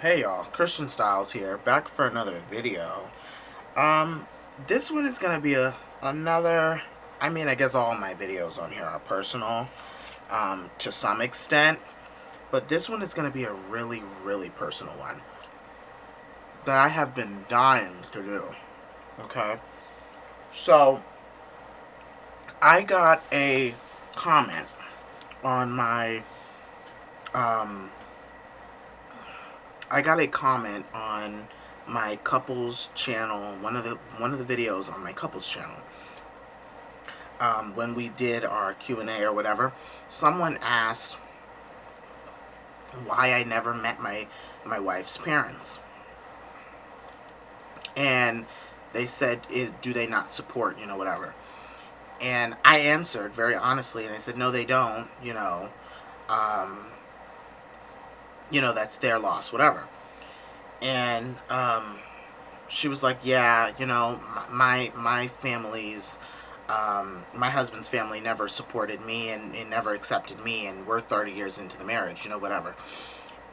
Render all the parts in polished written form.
Hey y'all, Christian Stylez here, back for another video. This one is gonna be another. I guess all my videos on here are personal, to some extent, but this one is gonna be a really, really personal one that I have been dying to do. Okay, so I got a comment on my, um, I got a comment on my couples channel, one of the videos on my couples channel. When we did our Q&A or whatever, someone asked why I never met my wife's parents, and they said, do they not support, whatever. And I answered very honestly, and I said, no, they don't. Um, that's their loss, whatever. And she was like, yeah, my family's, my husband's family never supported me and never accepted me, and we're 30 years into the marriage, whatever.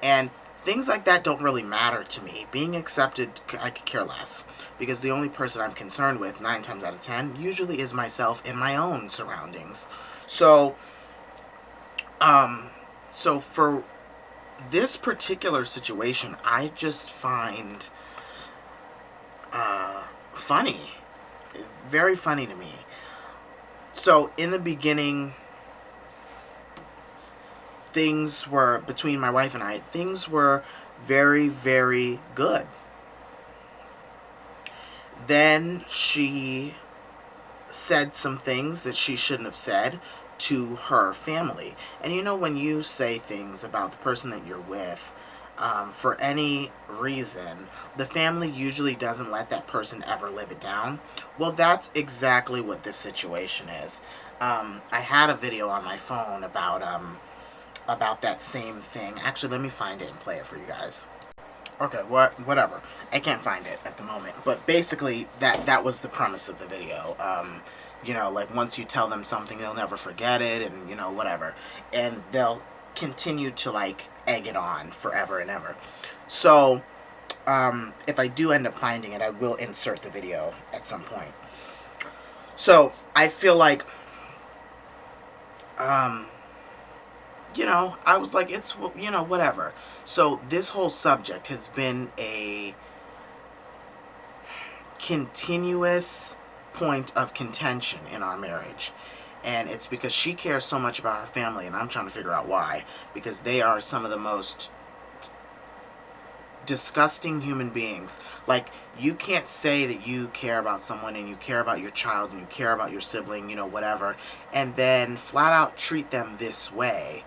And things like that don't really matter to me. Being accepted, I could care less, because the only person I'm concerned with 9 times out of 10 usually is myself and my own surroundings. So, for this particular situation, I just find funny, very funny to me. So in the beginning, things were, between my wife and I, things were very, very good. Then she said some things that she shouldn't have said to her family. And when you say things about the person that you're with, for any reason, the family usually doesn't let that person ever live it down. Well, that's exactly what this situation is. I had a video on my phone about that same thing. Actually, let me find it and play it for you guys. Okay, whatever. I can't find it at the moment. But basically, that was the premise of the video. Like, once you tell them something, they'll never forget it, and, whatever. And they'll continue to, like, egg it on forever and ever. So, if I do end up finding it, I will insert the video at some point. So, I feel like, I was like, it's, whatever. So this whole subject has been a continuous point of contention in our marriage. And it's because she cares so much about her family, and I'm trying to figure out why. Because they are some of the most disgusting human beings. Like, you can't say that you care about someone and you care about your child and you care about your sibling, whatever, and then flat out treat them this way.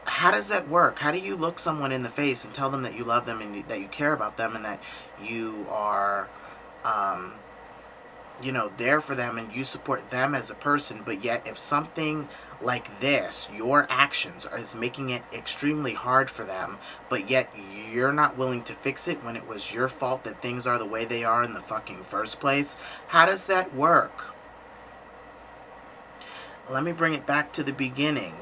How does that work? How do you look someone in the face and tell them that you love them and that you care about them and that you are, there for them and you support them as a person, but yet if something like this, your actions, is making it extremely hard for them, but yet you're not willing to fix it when it was your fault that things are the way they are in the fucking first place? How does that work? Let me bring it back to the beginning,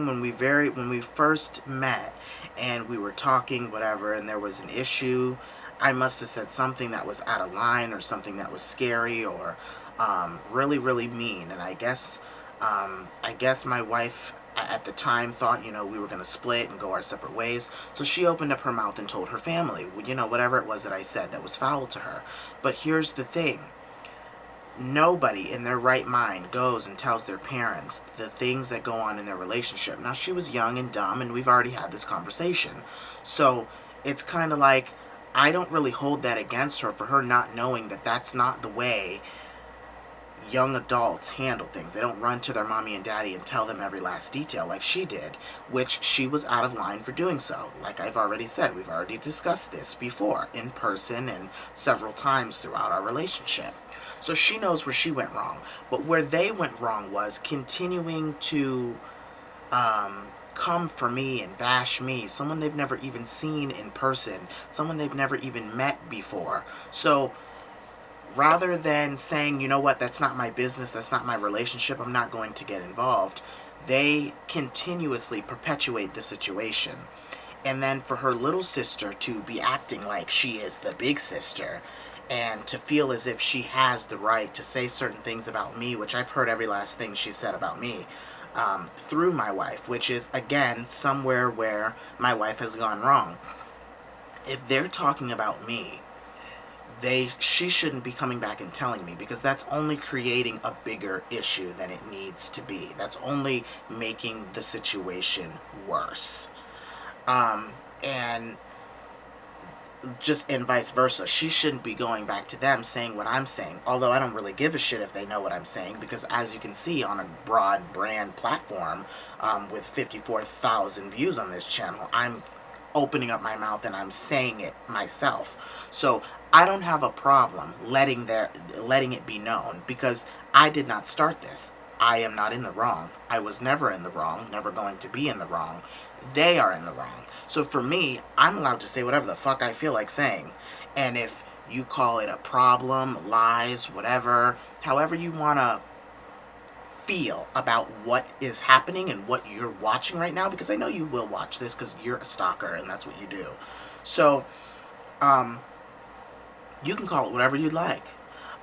when we first met, and we were talking, whatever, and there was an issue. I must have said something that was out of line, or something that was scary, or really, really mean. And I guess my wife at the time thought, we were going to split and go our separate ways. So she opened up her mouth and told her family, whatever it was that I said that was foul to her. But here's the thing. Nobody in their right mind goes and tells their parents the things that go on in their relationship. Now, she was young and dumb, and we've already had this conversation. So it's kind of like, I don't really hold that against her for her not knowing that that's not the way young adults handle things. They don't run to their mommy and daddy and tell them every last detail like she did, which she was out of line for doing so. Like I've already said, we've already discussed this before, in person and several times throughout our relationship. So she knows where she went wrong. But where they went wrong was continuing to come for me and bash me, someone they've never even seen in person, someone they've never even met before. So rather than saying, you know what, that's not my business, that's not my relationship, I'm not going to get involved, they continuously perpetuate the situation. And then for her little sister to be acting like she is the big sister and to feel as if she has the right to say certain things about me, which I've heard every last thing she said about me, through my wife, which is, again, somewhere where my wife has gone wrong. If they're talking about me, she shouldn't be coming back and telling me, because that's only creating a bigger issue than it needs to be. That's only making the situation worse. And vice versa. She shouldn't be going back to them saying what I'm saying. Although I don't really give a shit if they know what I'm saying, because as you can see on a broad brand platform with 54,000 views on this channel, I'm opening up my mouth and I'm saying it myself. So I don't have a problem letting it be known, because I did not start this. I am not in the wrong. I was never in the wrong, never going to be in the wrong. They are in the wrong. So for me, I'm allowed to say whatever the fuck I feel like saying. And if you call it a problem, lies, whatever, however you want to feel about what is happening and what you're watching right now, because I know you will watch this because you're a stalker and that's what you do. So, you can call it whatever you'd like.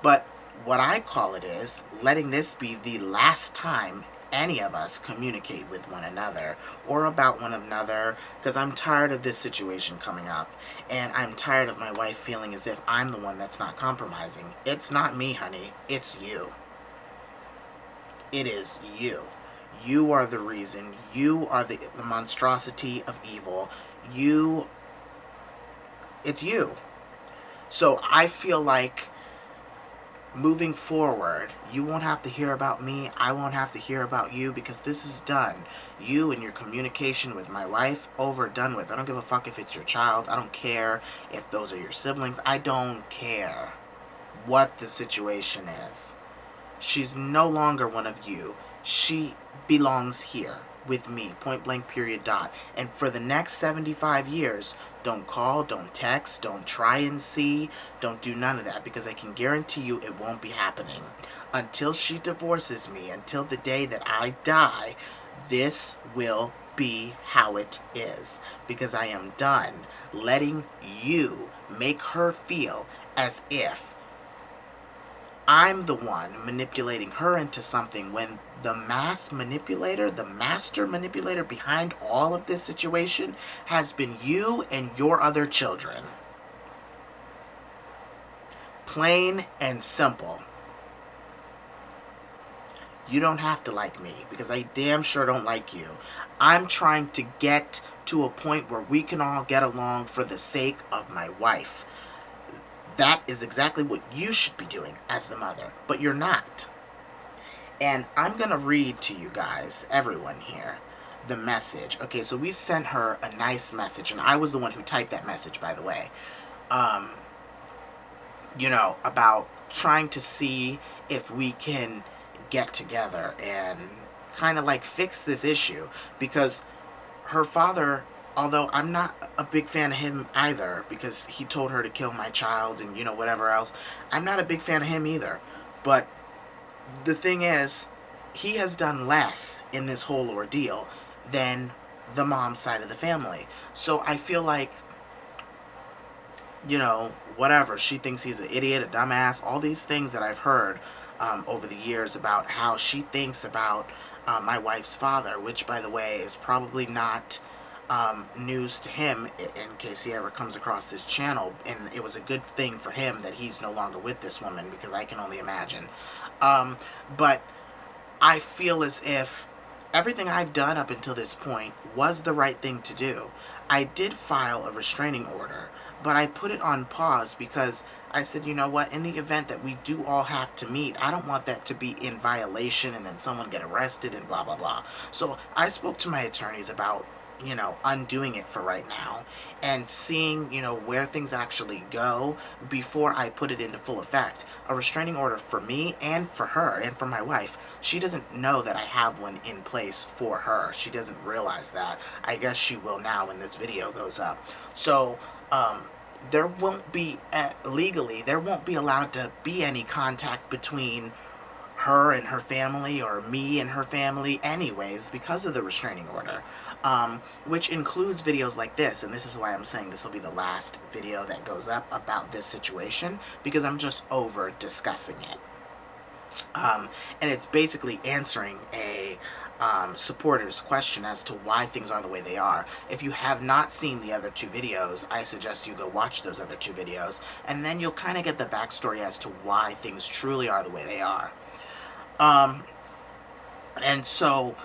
But what I call it is letting this be the last time any of us communicate with one another or about one another, because I'm tired of this situation coming up, and I'm tired of my wife feeling as if I'm the one that's not compromising. It's not me, honey. It's you. It is you. You are the reason. You are the monstrosity of evil. It's you. So I feel like moving forward, you won't have to hear about me. I won't have to hear about you, because this is done. You and your communication with my wife, over, done with. I don't give a fuck if it's your child. I don't care if those are your siblings. I don't care what the situation is. She's no longer one of you. She belongs here with me, point blank, period, dot. And for the next 75 years, don't call, don't text, don't try and see, don't do none of that, because I can guarantee you it won't be happening. Until she divorces me, until the day that I die, this will be how it is, because I am done letting you make her feel as if I'm the one manipulating her into something, when the master manipulator behind all of this situation has been you and your other children. Plain and simple. You don't have to like me, because I damn sure don't like you. I'm trying to get to a point where we can all get along for the sake of my wife. That is exactly what you should be doing as the mother, but you're not. And I'm going to read to you guys, everyone here, the message. Okay, so we sent her a nice message, and I was the one who typed that message, by the way. About trying to see if we can get together and kind of like fix this issue, because her father, although I'm not a big fan of him either, because he told her to kill my child and, whatever else. I'm not a big fan of him either. But the thing is, he has done less in this whole ordeal than the mom's side of the family. So I feel like, whatever. She thinks he's an idiot, a dumbass, all these things that I've heard over the years about how she thinks about my wife's father, which, by the way, is probably not news to him in case he ever comes across this channel. And it was a good thing for him that he's no longer with this woman, because I can only imagine. But I feel as if everything I've done up until this point was the right thing to do. I did file a restraining order, but I put it on pause because I said, you know what, in the event that we do all have to meet, I don't want that to be in violation and then someone get arrested and blah, blah, blah. So I spoke to my attorneys about, undoing it for right now and seeing, where things actually go before I put it into full effect. A restraining order for me and for her and for my wife. She doesn't know that I have one in place for her. She doesn't realize that. I guess she will now when this video goes up. So, there won't be, legally, there won't be allowed to be any contact between her and her family or me and her family anyways because of the restraining order. which includes videos like this. And this is why I'm saying this will be the last video that goes up about this situation, because I'm just over discussing it. And it's basically answering a supporter's question as to why things are the way they are. If you have not seen the other 2 videos, I suggest you go watch those other 2 videos, and then you'll kind of get the backstory as to why things truly are the way they are. And so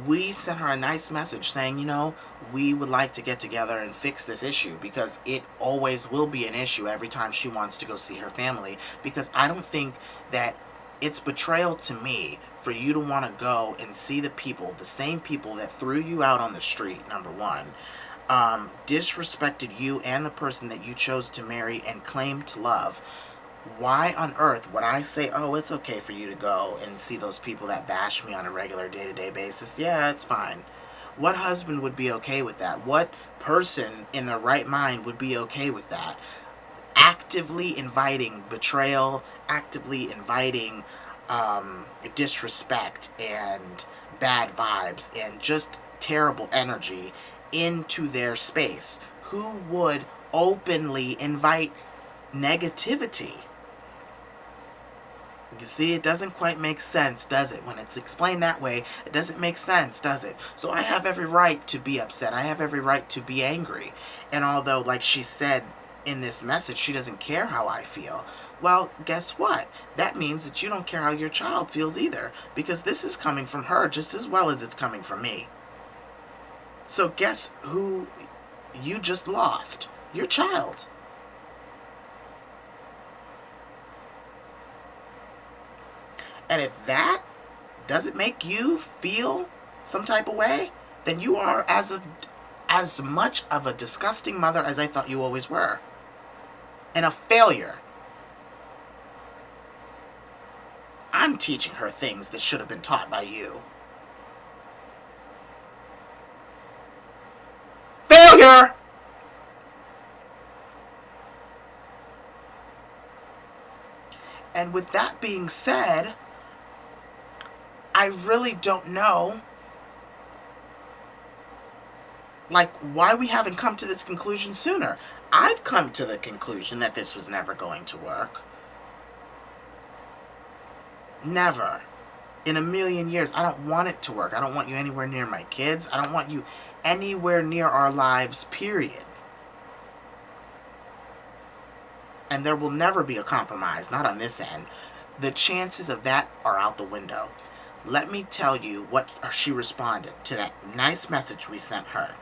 we sent her a nice message saying, you know, we would like to get together and fix this issue, because it always will be an issue every time she wants to go see her family, because I don't think that it's betrayal to me for you to want to go and see the people, the same people that threw you out on the street, number one, disrespected you and the person that you chose to marry and claim to love. Why on earth would I say, oh, it's okay for you to go and see those people that bash me on a regular day-to-day basis? Yeah, it's fine. What husband would be okay with that? What person in their right mind would be okay with that? Actively inviting betrayal, actively inviting disrespect and bad vibes and just terrible energy into their space. Who would openly invite negativity? You see, it doesn't quite make sense, does it? When it's explained that way, it doesn't make sense, does it? So I have every right to be upset. I have every right to be angry. And although, like she said in this message, she doesn't care how I feel, well, guess what? That means that you don't care how your child feels either, because this is coming from her just as well as it's coming from me. So guess who you just lost? Your child. And if that doesn't make you feel some type of way, then you are as much of a disgusting mother as I thought you always were. And a failure. I'm teaching her things that should have been taught by you. Failure! And with that being said, I really don't know, like, why we haven't come to this conclusion sooner. I've come to the conclusion that this was never going to work. Never. In a million years. I don't want it to work. I don't want you anywhere near my kids. I don't want you anywhere near our lives, period. And there will never be a compromise, not on this end. The chances of that are out the window. Let me tell you what she responded to that nice message we sent her.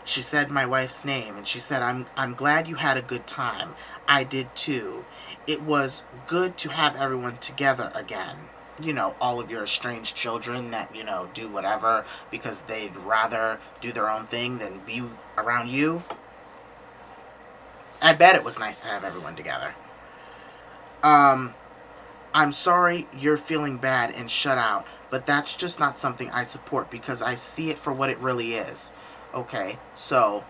She said my wife's name, and she said, I'm glad you had a good time. I did too. It was good to have everyone together again. You know, all of your estranged children that, you know, do whatever because they'd rather do their own thing than be around you. I bet it was nice to have everyone together. I'm sorry you're feeling bad and shut out, but that's just not something I support because I see it for what it really is. Okay, so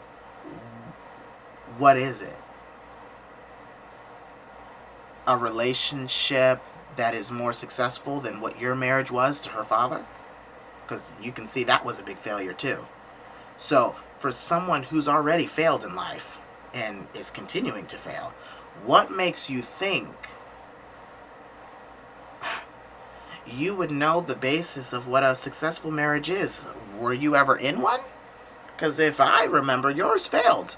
what is it? A relationship that is more successful than what your marriage was to her father? Because you can see that was a big failure too. So for someone who's already failed in life and is continuing to fail, what makes you think you would know the basis of what a successful marriage is? Were you ever in one? Because if I remember, yours failed.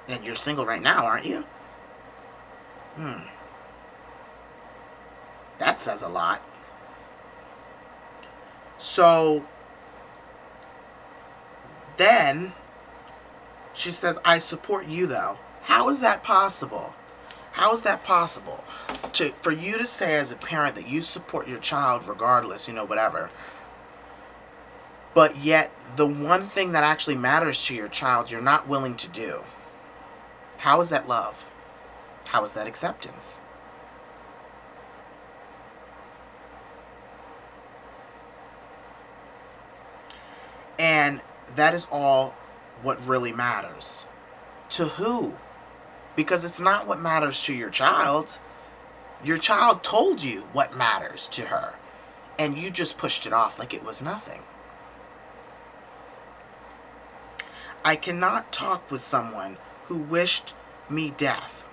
And you're single right now, aren't you? That says a lot. So then she says, I support you though. How is that possible? How is that possible? For you to say as a parent that you support your child regardless, you know, whatever. But yet the one thing that actually matters to your child you're not willing to do. How is that love? How is that acceptance? And that is all what really matters. To who? Because it's not what matters to your child. Your child told you what matters to her, and you just pushed it off like it was nothing. I cannot talk with someone who wished me death.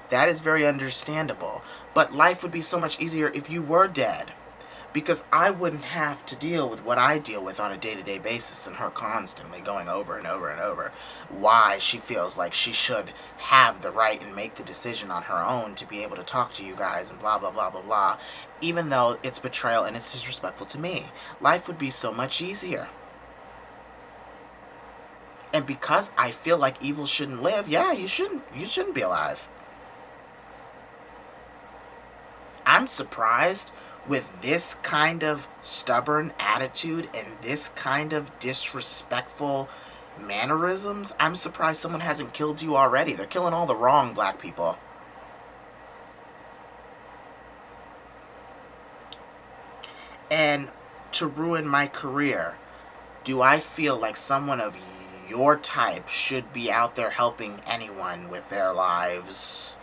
That is very understandable. But life would be so much easier if you were dead. Because I wouldn't have to deal with what I deal with on a day-to-day basis, and her constantly going over and over and over why she feels like she should have the right and make the decision on her own to be able to talk to you guys and blah, blah, blah, blah, blah. Even though it's betrayal and it's disrespectful to me. Life would be so much easier. And because I feel like evil shouldn't live, yeah, you shouldn't be alive. I'm surprised with this kind of stubborn attitude and this kind of disrespectful mannerisms. I'm surprised someone hasn't killed you already. They're killing all the wrong black people. And to ruin my career, do I feel like someone of your type should be out there helping anyone with their lives,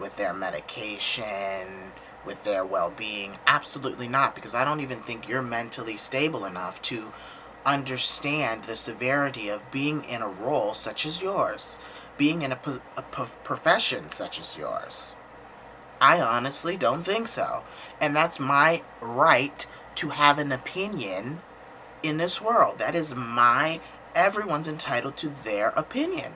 with their medication, with their well-being? Absolutely not, because I don't even think you're mentally stable enough to understand the severity of being in a role such as yours, being in a profession such as yours. I honestly don't think so. And that's my right to have an opinion in this world. That is everyone's entitled to their opinion.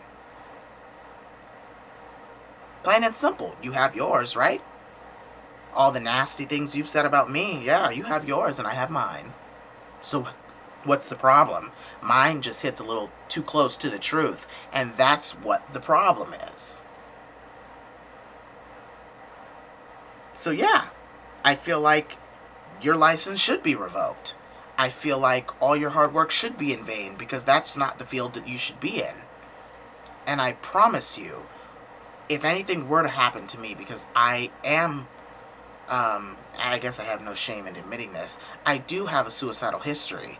Plain and simple. You have yours, right? All the nasty things you've said about me, yeah, you have yours and I have mine. So what's the problem? Mine just hits a little too close to the truth, and that's what the problem is. So yeah, I feel like your license should be revoked. I feel like all your hard work should be in vain, because that's not the field that you should be in. And I promise you, if anything were to happen to me, because I am I guess I have no shame in admitting this, I do have a suicidal history.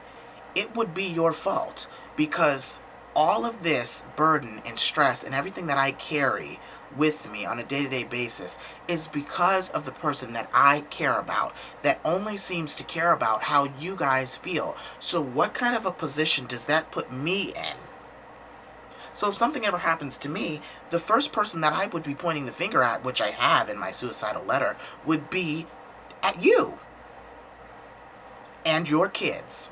It would be your fault, because all of this burden and stress and everything that I carry with me on a day-to-day basis is because of the person that I care about, that only seems to care about how you guys feel. So what kind of a position does that put me in? So if something ever happens to me, the first person that I would be pointing the finger at, which I have in my suicidal letter, would be at you and your kids.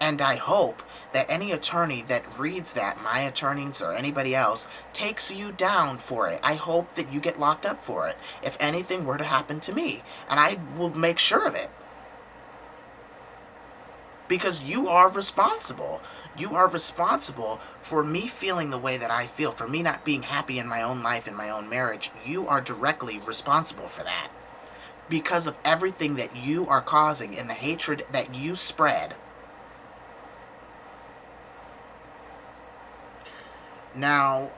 And I hope that any attorney that reads that, my attorneys or anybody else, takes you down for it. I hope that you get locked up for it if anything were to happen to me. And I will make sure of it. Because you are responsible. You are responsible for me feeling the way that I feel, for me not being happy in my own life, in my own marriage. You are directly responsible for that. Because of everything that you are causing and the hatred that you spread. Now,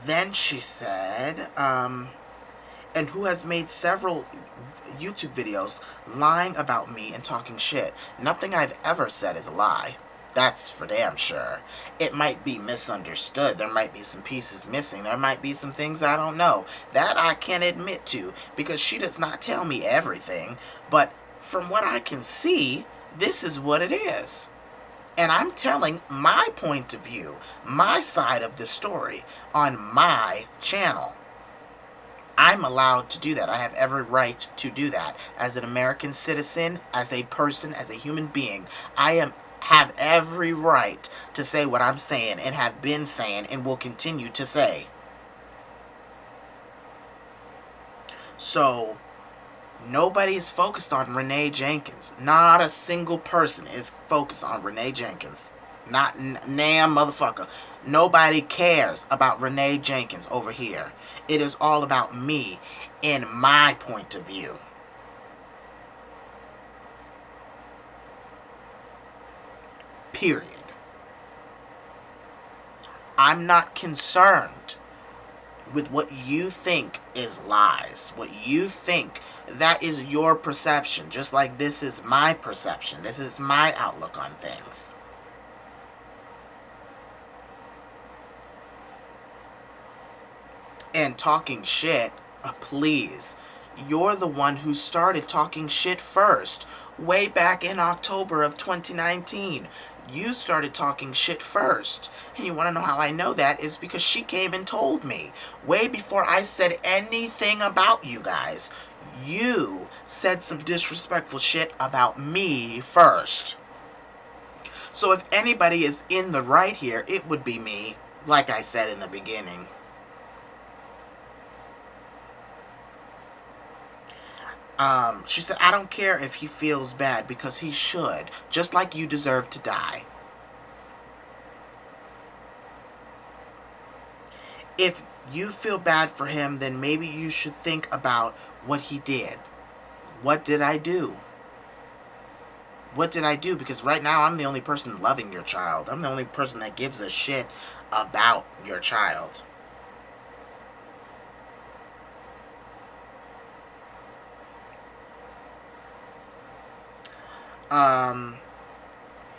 then she said, and who has made several YouTube videos lying about me and talking shit. Nothing I've ever said is a lie. That's for damn sure. It might be misunderstood. There might be some pieces missing. There might be some things I don't know. That I can admit to, because she does not tell me everything. But from what I can see, this is what it is. And I'm telling my point of view, my side of the story, on my channel. I'm allowed to do that. I have every right to do that. As an American citizen, as a person, as a human being, have every right to say what I'm saying and have been saying and will continue to say. So, nobody is focused on RENEE Jenkins. Not a single person is focused on RENEE Jenkins. Not damn motherfucker. Nobody cares about RENEE Jenkins over here. It is all about me and my point of view. Period. I'm not concerned with what you think is lies. What you think, that is your perception. Just like this is my perception. This is my outlook on things. and talking shit, please. You're the one who started talking shit first. Way back in October of 2019. You started talking shit first. And you want to know how I know that is because she came and told me. Way before I said anything about you guys. You said some disrespectful shit about me first. So if anybody is in the right here, it would be me. Like I said in the beginning. She said, I don't care if he feels bad because he should. Just like you deserve to die. If you feel bad for him, then maybe you should think about what he did. What did I do? What did I do? Because right now I'm the only person loving your child. I'm the only person that gives a shit about your child.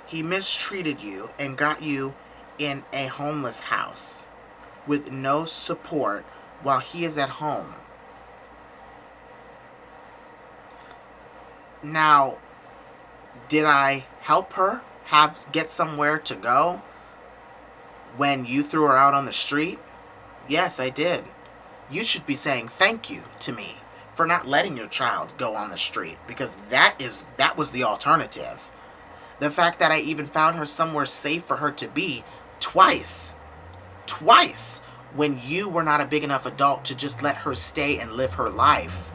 He mistreated you and got you in a homeless house with no support while he is at home. Now, did I help her get somewhere to go when you threw her out on the street? Yes, I did. You should be saying thank you to me for not letting your child go on the street, because that was the alternative. The fact that I even found her somewhere safe for her to be twice, when you were not a big enough adult to just let her stay and live her life.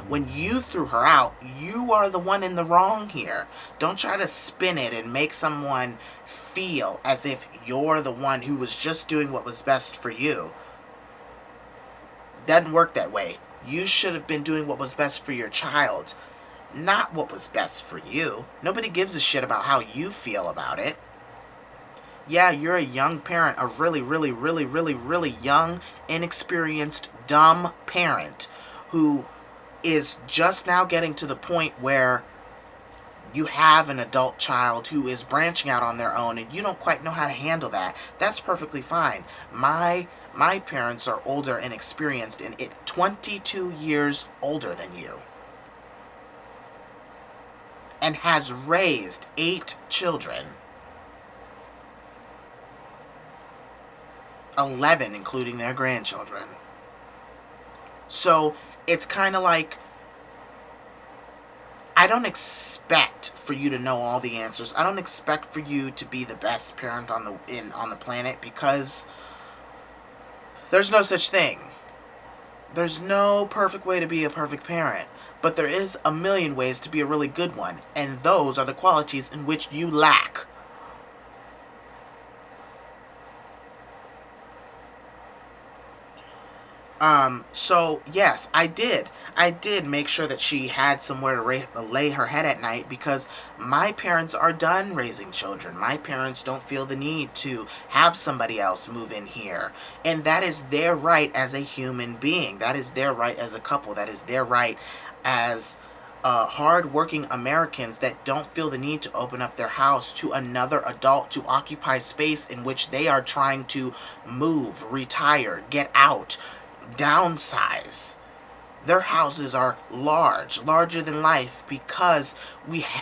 When you threw her out, you are the one in the wrong here. Don't try to spin it and make someone feel as if you're the one who was just doing what was best for you. Doesn't work that way. You should have been doing what was best for your child, not what was best for you. Nobody gives a shit about how you feel about it. Yeah, you're a young parent, a really, really, really, really, really young, inexperienced, dumb parent who is just now getting to the point where you have an adult child who is branching out on their own and you don't quite know how to handle that. That's perfectly fine. My parents are older and experienced, and 22 years older than you. And has raised 8 children. 11 including their grandchildren. So it's kind of like, I don't expect for you to know all the answers. I don't expect for you to be the best parent on the planet, because there's no such thing. There's no perfect way to be a perfect parent. But there is a million ways to be a really good one. And those are the qualities in which you lack. So yes, I did make sure that she had somewhere to lay her head at night, because my parents are done raising children. My parents don't feel the need to have somebody else move in here. And that is their right as a human being. That is their right as a couple. That is their right as hard-working Americans that don't feel the need to open up their house to another adult to occupy space in which they are trying to move, retire, get out, downsize. Their houses are larger than life, because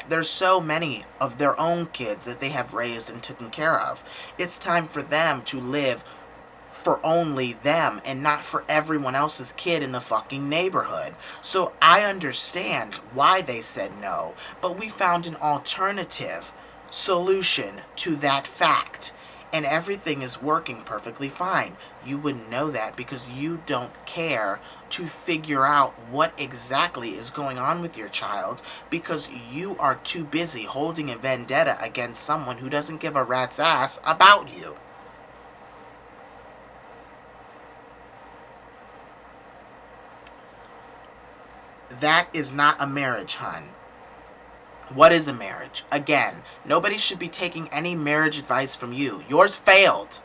there's so many of their own kids that they have raised and taken care of. It's time for them to live for only them and not for everyone else's kid in the fucking neighborhood. So I understand why they said no, but we found an alternative solution to that fact. And everything is working perfectly fine. You wouldn't know that because you don't care to figure out what exactly is going on with your child, because you are too busy holding a vendetta against someone who doesn't give a rat's ass about you. That is not a marriage, hun. What is a marriage? Again, nobody should be taking any marriage advice from you. Yours failed.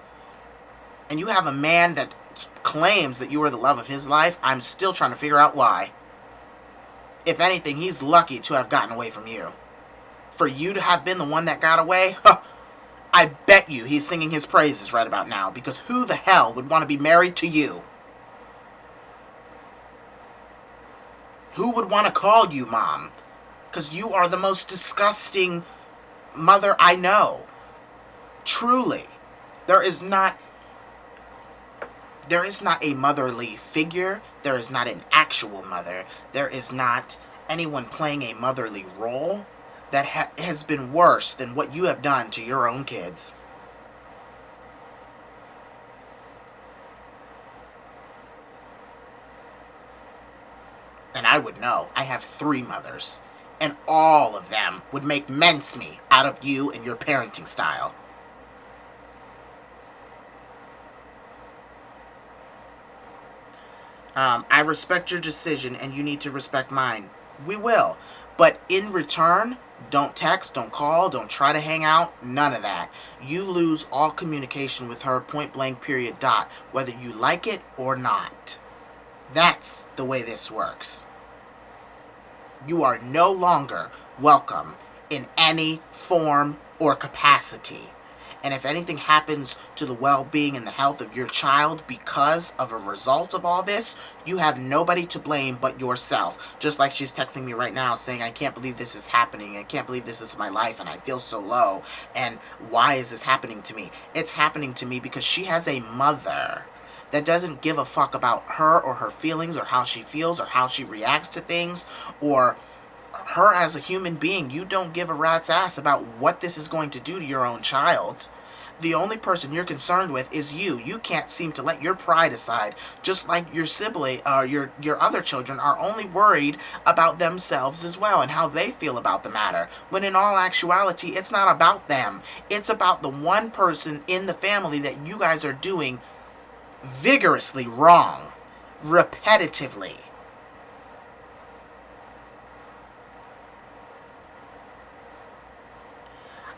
And you have a man that claims that you were the love of his life. I'm still trying to figure out why. If anything, he's lucky to have gotten away from you. For you to have been the one that got away, I bet you he's singing his praises right about now. Because who the hell would want to be married to you? Who would want to call you mom? Because you are the most disgusting mother I know. Truly. There is not a motherly figure. There is not an actual mother. There is not anyone playing a motherly role that has been worse than what you have done to your own kids. And I would know. I have 3 mothers. And all of them would make mincemeat out of you and your parenting style. I respect your decision and you need to respect mine. We will. But in return, don't text, don't call, don't try to hang out, none of that. You lose all communication with her, point blank, period, dot, whether you like it or not. That's the way this works. You are no longer welcome in any form or capacity. And if anything happens to the well-being and the health of your child because of a result of all this, you have nobody to blame but yourself. Just like she's texting me right now saying, I can't believe this is happening. I can't believe this is my life and I feel so low. And why is this happening to me? It's happening to me because she has a mother that doesn't give a fuck about her or her feelings or how she feels or how she reacts to things or her as a human being. You don't give a rat's ass about what this is going to do to your own child. The only person you're concerned with is you. You can't seem to let your pride aside, just like your sibling, your other children are only worried about themselves as well and how they feel about the matter. When in all actuality, it's not about them. It's about the one person in the family that you guys are doing vigorously wrong, repetitively.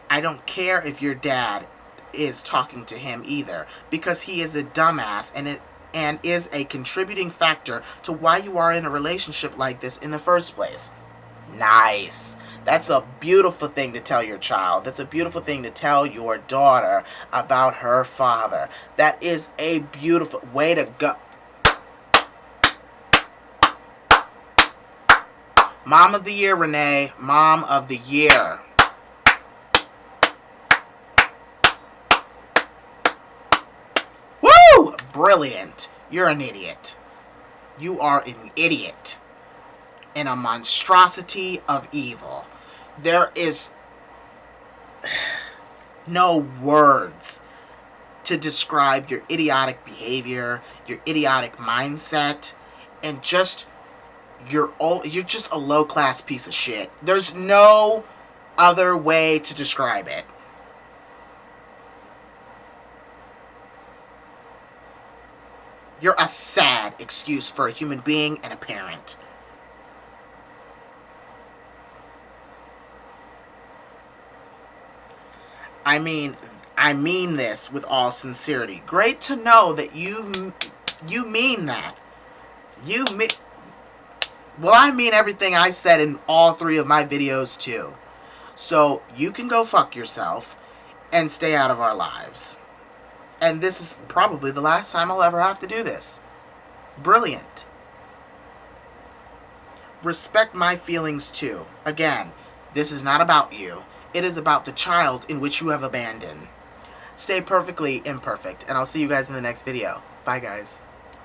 I don't care if your dad is talking to him either, because he is a dumbass and is a contributing factor to why you are in a relationship like this in the first place. Nice. That's a beautiful thing to tell your child. That's a beautiful thing to tell your daughter about her father. That is a beautiful way to go. Mom of the year, Renee. Mom of the year. Woo! Brilliant. You're an idiot. You are an idiot. And a monstrosity of evil. There is no words to describe your idiotic behavior, your idiotic mindset, and just you're just a low-class piece of shit. There's no other way to describe it. You're a sad excuse for a human being and a parent. I mean this with all sincerity. Great to know that you mean that. Well, I mean everything I said in all 3 of my videos too. So you can go fuck yourself and stay out of our lives. And this is probably the last time I'll ever have to do this. Brilliant. Respect my feelings too. Again, this is not about you. It is about the child in which you have abandoned. Stay perfectly imperfect, and I'll see you guys in the next video. Bye, guys.